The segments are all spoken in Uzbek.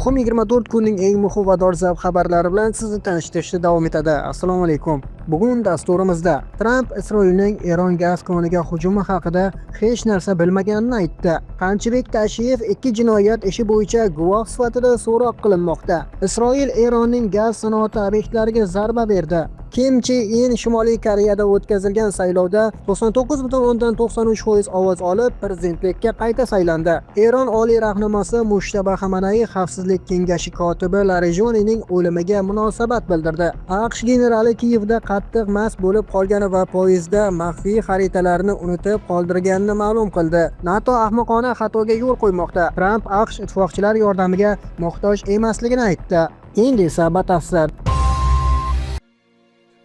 Muhim 24 kunning eng muhim va dolzarb xabarlari bilan sizni tanishtirishda davom etadi. Assalomu alaykum. Bugun dasturimizda Tramp Isroilning Eron gaz koniga hujumi haqida hech narsa bilmaganini aytdi. Qanchibek Tashiyev ikki jinoyat ishi bo'yicha guvoh sifatida so'roq qilinmoqda. Isroil Eronning gaz sanoati obyektlariga zarba berdi. Kim Chen In Shimoliy Koreyada o'tkazilgan saylovda 99.93% ovoz olib, prezidentlikka qayta saylandi. Eron oliy rahnamosi Mushtaba Xamanai Xavfsizlik kengashi kotibi Larijonining o'limiga munosabat bildirdi. AQSh generali Kiyevda qattiq mast bo'lib qolgani va poyezdda maxfiy xaritalarni unutib qoldirganini ma'lum qildi. NATO ahmoqona xatoga yo'l qo'ymoqda. Tramp AQSh ittifoqchilar yordamiga muhtoj emasligini aytdi. Endi esa batafsil.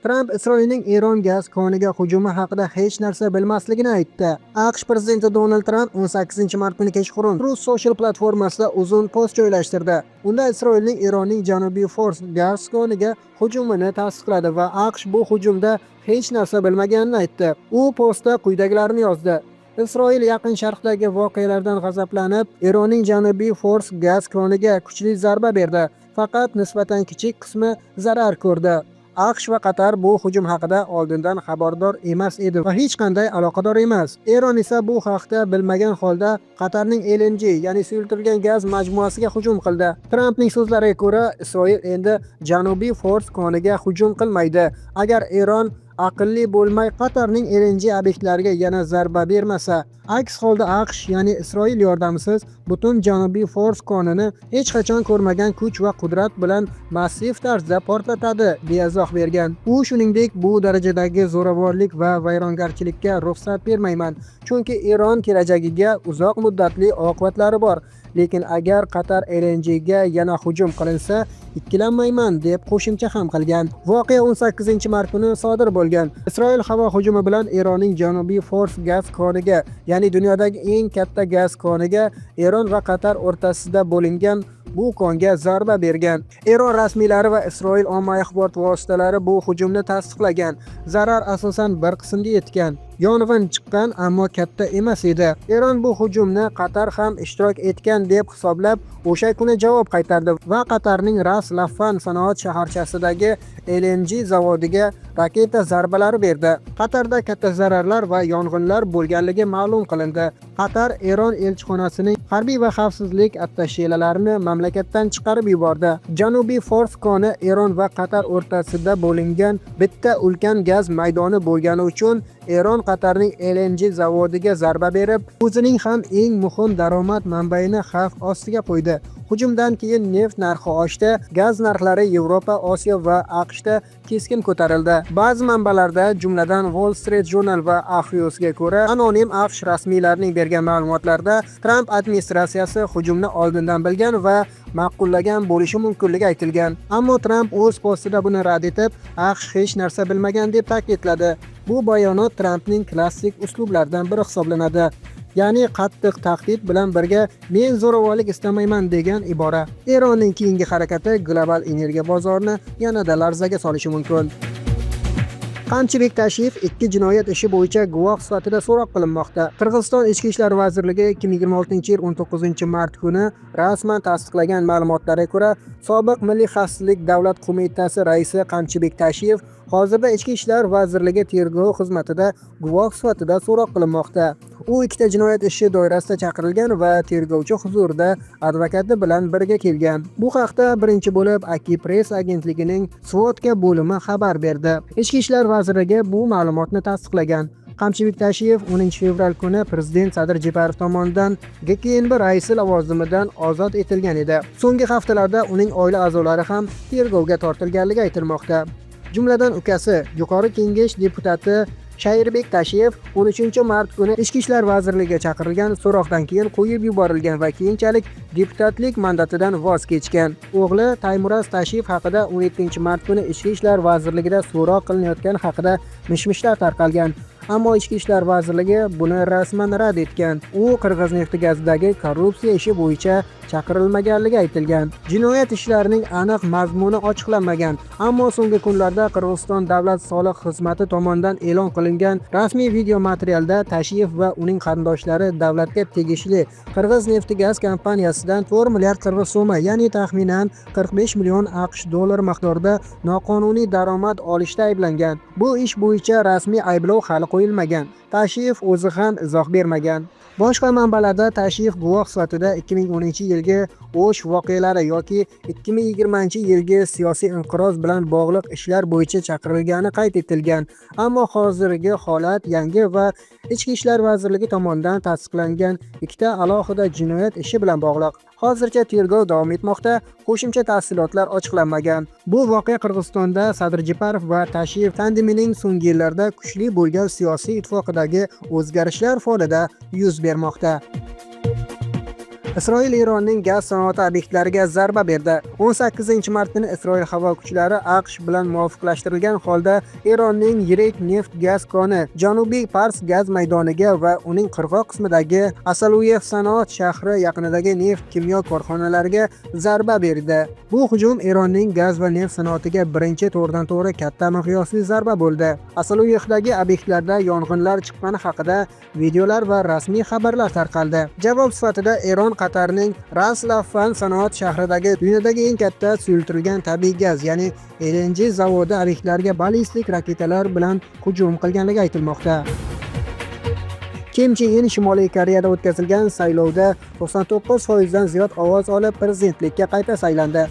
Tramp Isroilning Eron gaz koniga hujumi haqida hech narsa bilmasligini aytdi. AQSh prezidenti Donald Tramp 18-mart kuni kechqurun Truth Social platformasida uzun post joylashtirdi. Unda Isroilning Eronning Janubiy Fors gaz koniga hujumini tasdiqladi va AQSh bu hujumda hech narsa bilmaganini aytdi. U postda quyidagilarni yozdi: Isroil Yaqin Sharqdagi voqealardan g'azablanib, Eronning Janubiy Fors gaz koniga kuchli zarba berdi. Faqat nisbatan kichik qismi zarar ko'rdi. AQSh va Qatar bu hujum haqida oldindan xabardor emas edi va hech qanday aloqador emas. Eron esa bu haqda bilmagan holda Qatarning LNG, ya'ni suyultirilgan gaz majmuasiga hujum qildi. Trampning so'zlariga ko'ra, Isroil endi Janubiy Fors koniga hujum qilmaydi. Agar Eron aqlli bo'lmay Qatarning LNG obyektlariga yana zarba bermasa, aks holda AQSh, ya'ni Isroil yordamisiz butun Janubiy Fors konini hech qachon ko'rmagan kuch va qudrat bilan massiv tarzda portlatadi, deya izoh bergan. U shuningdek, bu darajadagi zo'ravonlik va vayrongarchilikka ruxsat bermayman, chunki Eron kelajagiga uzoq muddatli oqibatlari bor. Lekin agar Qatar LNGga yana hujum qilinsa, ikkilanmayman, deb qo'shimcha ham qilgan. Voqea 18-mart kuni sodir bo'lgan. Isroil havo hujumi bilan Eronning Janubiy Fors gaz koniga, ya'ni dunyodagi eng katta gaz koniga, Eron va Qatar o'rtasida bo'lingan bu konga zarba bergan. Eron rasmiylari va Isroil ommaviy axborot vositalari bu hujumni tasdiqlagan. Zarar asosan bir qismga yetgan. Yong'in chiqqan, ammo katta emas edi. Eron bu hujumni Qatar ham ishtirok etgan deb hisoblab, o'sha kuni javob qaytardi va Qatarning Ras Laffan sanoat shaharchasidagi LNG zavodiga raketa zarbalari berdi. Qatarda katta zararlar va yong'inlar bo'lganligi ma'lum qilindi. Qatar Eron elchixonasining harbiy va xavfsizlik attashelarini mamlakatdan chiqarib yubordi. Janubiy Fors koni Eron va Qatar o'rtasida bo'lingan bitta ulkan gaz maydoni bo'lgani uchun Eron Qatarning LNG zavodiga zarba berib, o'zining ham eng muhim daromad manbaini xavf ostiga qo'ydi. Hujumdan keyin neft narxi oshdi, gaz narxlari Yevropa, Osiyo va AQShda keskin ko'tarildi. Ba'zi manbalarda, jumladan Wall Street Journal va Axiosga ko'ra, anonim AQSh rasmiylarining bergan ma'lumotlarda Tramp administratsiyasi hujumni oldindan bilgan va ma'qullagan bo'lishi mumkinligi aytilgan. Ammo Tramp o'z postida buni rad etib, AQSh hech narsa bilmagan deb ta'kidladi. Bu bayonot Trampning klassik uslublaridan biri hisoblanadi. Ya'ni qattiq tahdid bilan birga men zo'ravonlik istamayman degan ibora. Eronning keyingi harakati global energiya bozorini yanada larzaga solishi mumkin. Qanchibek Tashiyev ikki jinoyat ishi bo'yicha guvoh sifatida so'roq qilinmoqda. Qirg'iziston Ichki ishlar vazirligi 2026-yil 19-mart kuni rasman tasdiqlagan ma'lumotlarga ko'ra, sobiq Milliy xavfsizlik davlat qo'mitasi raisi Qanchibek Tashiyev hozirda Ichki ishlar vazirligi tergov xizmatida guvoh sifatida so'roq qilinmoqda. U ikkita jinoyat ishi doirasida chaqirilgan va tergovchi huzurida advokati bilan birga kelgan. Bu haqda birinchi bo'lib Aki Press agentligining Svotka bo'limi xabar berdi. Ichki ishlar vazirligi bu ma'lumotni tasdiqlagan. Qamchibek Tashiyev 10-fevral kuni prezident Sadir Jeparov tomonidan GKNB raisi lavozimidan ozod etilgan edi. So'nggi haftalarda uning oila a'zolari ham tergovga tortilganligi aytilmoqda. Jumladan ukasi, yuqori kengash deputati Shairbek Tashiyev 13-mart kuni Ichki ishlar vazirligiga chaqirilgan, so'roqdan keyin qo'yib yuborilgan va keyinchalik deputatlik mandatidan voz kechgan. O'g'li Taymuraz Tashiyev haqida 17-mart kuni Ichki ishlar vazirligida so'roq qilinayotgani haqida mishmishlar tarqalgan. Ammo Ichki ishlar vazirligi buni rasman rad etgan. U Qirg'iz nefti gazidagi korrupsiya ishi bo'yicha chaqirilmaganligi aytilgan. Jinoyat ishlarining aniq mazmuni ochiqlanmagan, ammo so'nggi kunlarda Qirg'iziston davlat soliq xizmati tomonidan e'lon qilingan rasmiy video materialda Tashiyev va uning qarindoshlari davlatga tegishli Qirg'iz neft-gaz kompaniyasidan 4 milliard qirg'iz so'mi, ya'ni taxminan 45 million AQSh dollar miqdorida noqonuniy daromad olishda ayblangan. Bu ish bo'yicha rasmiy ayblov hali qo'yilmagan. Tashiyev o'zi ham izoh bermagan. Boshqa manbalarda Tashiyev guvoh sifatida 2010-yilgi O'sh voqealari yoki 2020-yilgi siyosiy inqiroz bilan bog'liq ishlar bo'yicha chaqirilgani qayd etilgan. Ammo hozirgi holat yangi va Ichki ishlar vazirligi tomonidan tasdiqlangan ikkita alohida jinoyat ishi bilan bog'liq. Hozircha tergov davom etmoqda, qo'shimcha tafsilotlar ochiqlanmagan. Bu voqea Qirg'izistonda Sadir Japarov va Tashiyev tandemining so'nggi yillarda kuchli bo'lgan siyosiy ittifoqidagi o'zgarishlar fonida yuz bermoqda. Isroil Eronning gaz sanoati obyektlariga zarba berdi. 18-mart kuni Isroil havo kuchlari AQSh bilan muvofiqlashtirilgan holda Eronning yirik neft-gaz koni Janubiy Pars gaz maydoniga va uning qirg'oq qismidagi Asaluyev sanoat shahri yaqinidagi neft-kimyo korxonalariga zarba berdi. Bu hujum Eronning gaz va neft sanoatiga birinchi to'g'ridan-to'g'ri katta miqyosli zarba bo'ldi. Asaluyevdagi obyektlarda yong'inlar chiqqani haqida videolar va rasmiy xabarlar tarqaldi. Javob sifatida Eron Qatarning Ras Laffan sanoat shahridagi dunyodagi eng katta suyultirilgan tabiiy gaz, ya'ni LNG zavodi obyektlariga ballistik raketalar bilan hujum qilganligi aytilmoqda. Kim Chen In Shimoliy Koreyada o'tkazilgan saylovda 99% dan ziyod ovoz olib prezidentlikka qayta saylandi.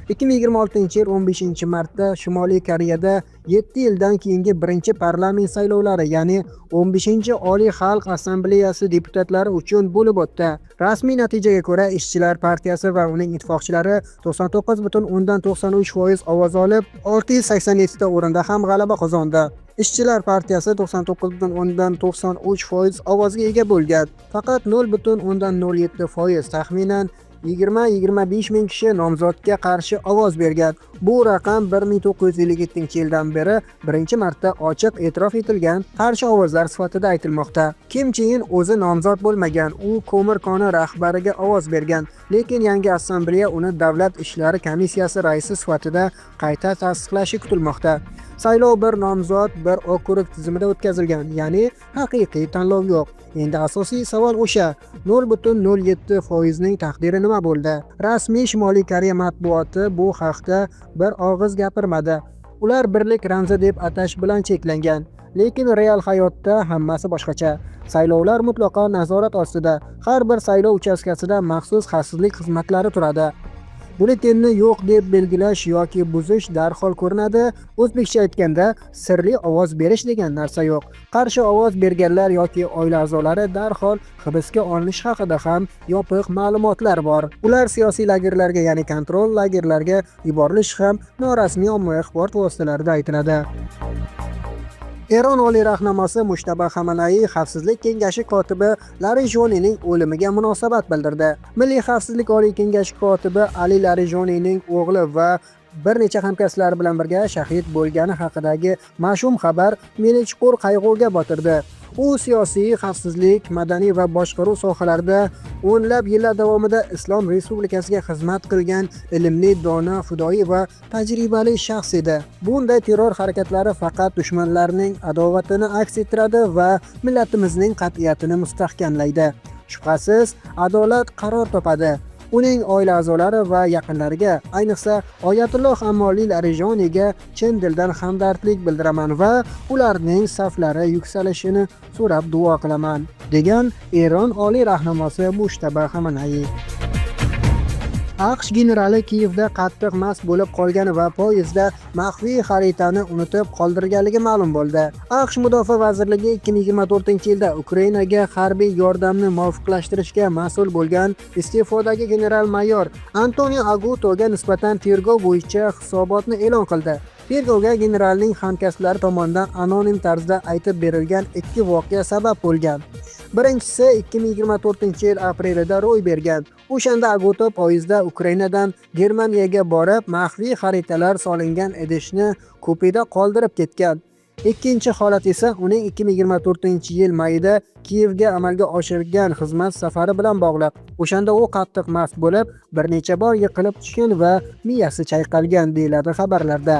2026-yil 15-martda Shimoliy Koreyada 7 yildan keyingi birinchi parlament saylovlari, ya'ni 15-Oliy xalq assambleyasi deputatlari uchun bo'lib o'tdi. Rasmiy natijaga ko'ra, Ishchilar partiyasi va uning ittifoqchilari 99,93% ovoz olib, 687 ta o'rinda ham g'alaba qozondi. Ishchilar partiyasi 99,93% ovozga ega bo'lgan. Faqat 0,07%, taxminan 20-25 ming kishi nomzodga qarshi ovoz bergan. Bu raqam 1957-yildan beri birinchi marta ochiq e'tirof etilgan qarshi ovozlar sifatida aytilmoqda. Kim Chen In o'zi nomzod bo'lmagan, u ko'mir koni rahbariga ovoz bergan, lekin yangi assambleya uni davlat ishlari komissiyasi raisi sifatida qayta tasdiqlashi kutilmoqda. Saylov bir nomzod, bir okrug tizimida o'tkazilgan, ya'ni haqiqiy tanlov yo'q. Endi asosiy savol o'sha 0,07% ning taqdiri nima bo'ldi? Rasmiy Shimoliy Koreya matbuoti bu haqda bir og'iz gapirmadi. Ular birlik ramzi deb atash bilan cheklangan, lekin real hayotda hammasi boshqacha. Saylovlar mutlaqo nazorat ostida. Har bir saylov uchastkasida maxsus xavfsizlik xizmatlari turadi. Buletenni yo'q deb belgilash yoki buzish darhol ko'rinadi. O'zbekcha aytganda, sirli ovoz berish degan narsa yo'q. Qarshi ovoz berganlar yoki oila a'zolari darhol hibsga olinish haqida ham yopiq ma'lumotlar bor. Ular siyosiy lagerlarga, ya'ni kontrol lagerlariga yuborilishi ham norasmiy ommaviy axborot vositalarida aytiladi. Eron oliy rahnamosi Mushtaba Xamanai Xavfsizlik kengashi kotibi Larijonining o'limiga munosabat bildirdi. Milliy xavfsizlik oliy kengashi kotibi Ali Larijonining o'g'li va bir necha hamkasblari bilan birga shahid bo'lgani haqidagi mash'um xabar meni chuqur qayg'uga botirdi. U siyosiy, xavfsizlik, madaniy va boshqaruv sohalarida o'nlab yillar davomida Islom Respublikasiga xizmat qilgan ilmli, dona, fidoyi va tajribali shaxs edi. Bunday terror harakatlari faqat dushmanlarning adovatini aks ettiradi va millatimizning qat'iyatini mustahkamlaydi. Shubhasiz, adolat qaror topadi. Uning oila a'zolari va yaqinlariga, ayniqsa Oyatulloh Ammoli Larijoniga chin dildan hamdardlik bildiraman va ularning saflari yuksalishini so'rab duo qilaman, degan Eron oliy rahnamosi Mushtaba Xamanai. AQSh generali Kiyevda qattiq mast bo'lib qolgani va poyezdda maxfiy xaritani unutib qoldirganligi ma'lum bo'ldi. AQSh Mudofaa vazirligi 2024-yilda Ukrainaga harbiy yordamni muvofiqlashtirishga mas'ul bo'lgan iste'fodagi general-mayor Antonio Agutoga nisbatan tergov bo'yicha hisobotni e'lon qildi. Tergovga generalning hamkasblari tomonidan anonim tarzda aytib berilgan ikki voqea sabab bo'lgan. Birinchisi 2024-yil aprelida ro'y bergan. O'shanda Aguto poyezdda Ukrainadan Germaniyaga borib, maxfiy xaritalar solingan idishni kupeda qoldirib ketgan. Ikkinchi holat esa uning 2024-yil mayida Kiyevga amalga oshirgan xizmat safari bilan bog'liq. O'shanda u qattiq mast bo'lib, bir necha bor yiqilib tushgan va miyasi chayqalgan, deyiladi xabarlarda.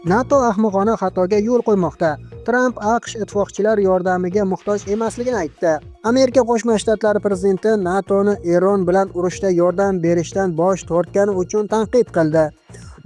NATO ahmoqona xatoga yo'l qo'ymoqda. Tramp AQSh ittifoqchilar yordamiga muhtoj emasligini aytdi. Amerika Qo'shma Shtatlari prezidenti NATOni Eron bilan urushda yordam berishdan bosh tortgani uchun tanqid qildi.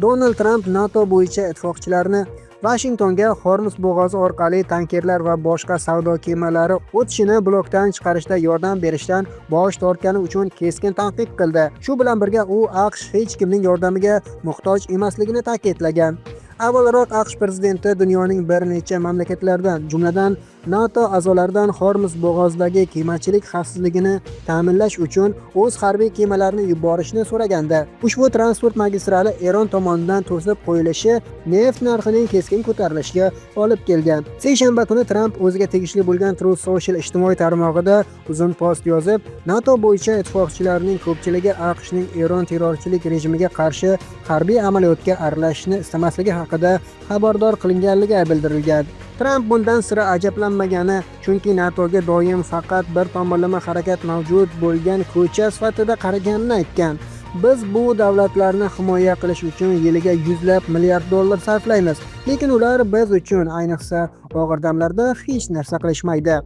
Donald Tramp NATO bo'yicha ittifoqchilarni Vashingtonga Hormuz bo'g'ozi orqali tankerlar va boshqa savdo kemalari o'tishini blokdan chiqarishda yordam berishdan bosh tortgani uchun keskin tanqid qildi. Shu bilan birga u AQSh hech kimning yordamiga muhtoj emasligini ta'kidlagan. Avvalroq AQSh prezidenti dunyoning bir necha mamlakatlaridan, jumladan NATO a'zolaridan Hormuz bo'g'ozidagi kemachilik xavfsizligini ta'minlash uchun o'z harbiy kemalarini yuborishni so'raganda, ushbu transport magistrali Eron tomonidan to'sib qo'yilishi neft narxining keskin ko'tarilishiga olib kelgan. Seshanba kuni Tramp o'ziga tegishli bo'lgan Truth Social ijtimoiy tarmog'ida uzun post yozib, NATO bo'yicha ittifoqchilarning ko'pchiligi AQShning Eron terrorchilik rejimiga qarshi harbiy amaliyotga aralashishni istamasligi haqida xabardor qilinganligi bildirilgan. Tramp bundan sira ajablanmagani, chunki NATOga doim faqat bir tomonlama harakat mavjud bo'lgan ko'cha sifatida qaraganini aytgan. Biz bu davlatlarni himoya qilish uchun yiliga yuzlab milliard dollar sarflaymiz, lekin ular biz uchun, ayniqsa og'ir damlarda hech narsa qilishmaydi.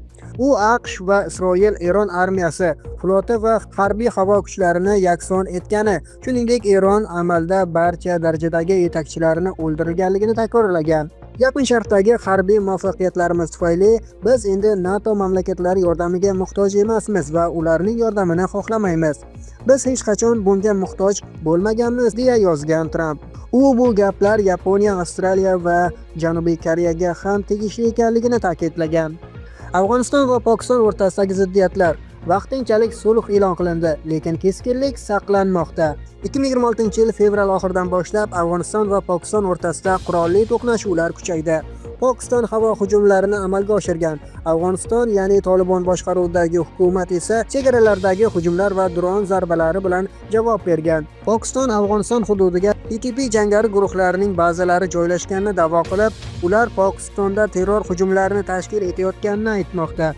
U AQSh va Isroil Eron armiyasi, floti va harbiy havo kuchlarini yakson etgani, shuningdek Eron amalda barcha darajadagi yetakchilarini o'ldirilganligini takrorlagan. Yaqin Sharqdagi harbiy muvaffaqiyatlarimiz tufayli biz endi NATO mamlakatlari yordamiga muhtoj emasmiz va ularning yordamini xohlamaymiz. Biz hech qachon bunga muhtoj bo'lmaganmiz, deya yozgan Tramp. U bu gaplar Yaponiya, Avstraliya va Janubiy Koreyaga ham tegishli ekanligini ta'kidlagan. Afg'oniston va Pokiston o'rtasidagi ziddiyatlar: vaqtinchalik sulh e'lon qilindi, lekin keskinlik saqlanmoqda. 2026-yil fevral oxiridan boshlab Afg'oniston va Pokiston o'rtasida qurolli to'qnashuvlar kuchaydi. Pokiston havo hujumlarini amalga oshirgan. Afg'oniston, ya'ni Tolibon boshqaruvidagi hukumat esa chegaralardagi hujumlar va dron zarbalari bilan javob bergan. Pokiston Afg'oniston hududiga TTP jangari guruhlarining bazalari joylashganini da'vo qilib, ular Pokistonda terror hujumlarini tashkil etayotganini aytmoqda.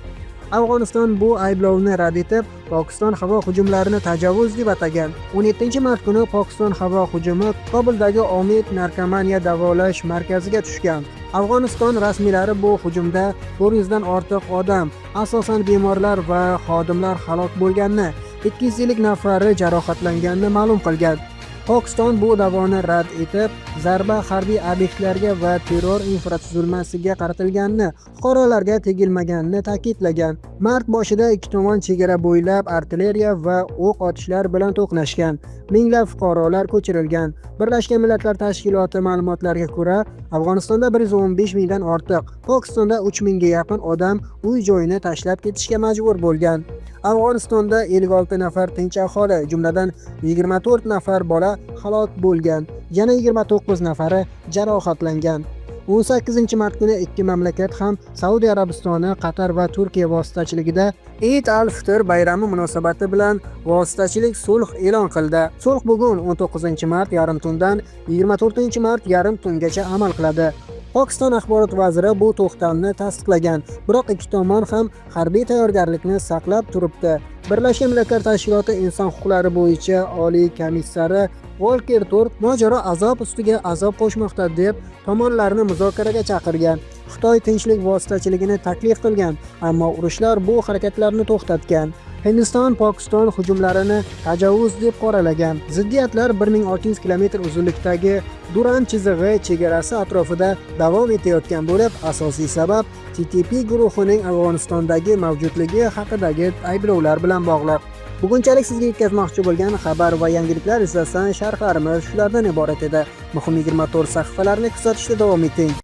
Afg'oniston bu ayblovni rad etib, Pokiston havo hujumlarini tajovuz deb atagan. 17-mart kuni Pokiston havo hujumi Kobuldagi Omid narkomaniya davolash markaziga tushgan. Afg'oniston rasmiylari bu hujumda 400 dan ortiq odam, asosan bemorlar va xodimlar halok bo'lganini, 250 nafari jarohatlanganini ma'lum qilgan. Pokiston bu da'voni rad etib, zarba harbiy obyektlarga va terror infratuzilmasiga qaratilganini, fuqarolarga tegilmaganini ta'kidlagan. Mart boshida ikki tomon chegara bo'ylab artilleriya va o'q otishlar bilan to'qnashgan. Minglab fuqarolar ko'chirilgan. Birlashgan Millatlar Tashkiloti ma'lumotlariga ko'ra, Afg'onistonda 115 mingdan ortiq, Pokistonda 3 mingga yaqin odam uy-joyini tashlab ketishga majbur bo'lgan. Afg'onistonda 56 nafar tinch aholi, jumladan 24 nafar bola halok bo'lgan, yana 29 nafari jarohatlangan. 18-mart kuni ikki mamlakat ham Saudiya Arabistoni, Qatar va Turkiya vositachiligida Eid al-Fitr bayrami munosabati bilan vositachilik sulh e'lon qildi. Sulh bugun 19-mart yarim tundan 24-mart yarim tungacha amal qiladi. Pokiston axborot vaziri bu to'xtamni tasdiqlagan, biroq ikki tomon ham harbiy tayyorgarlikni saqlab turibdi. Birlashgan Millatlar Tashkiloti inson huquqlari bo'yicha oliy komissari Volker Turk mojaro azob ustiga azob qo'shmoqda deb tomonlarni muzokaraga chaqirgan. Xitoy tinchlik vositachiligini taklif qilgan, ammo urushlar bu harakatlarni to'xtatgan. Hindiston Pokiston hujumlarini tajovuz deb qoralagan. Ziddiyatlar 1600 km uzunlikdagi Duran chizig'i chegarasi atrofida davom etayotgan bo'lib, asosiy sabab TTP guruhining Afg'onistondagi mavjudligi haqidagi ayblovlar bilan bog'liq. Bugunchalik sizga yetkazmoqchi bo'lgan xabar va yangiliklar yuzasidan sharhlarimiz shulardan iborat edi. Muhim 24 sahifalarni kuzatishda davom eting.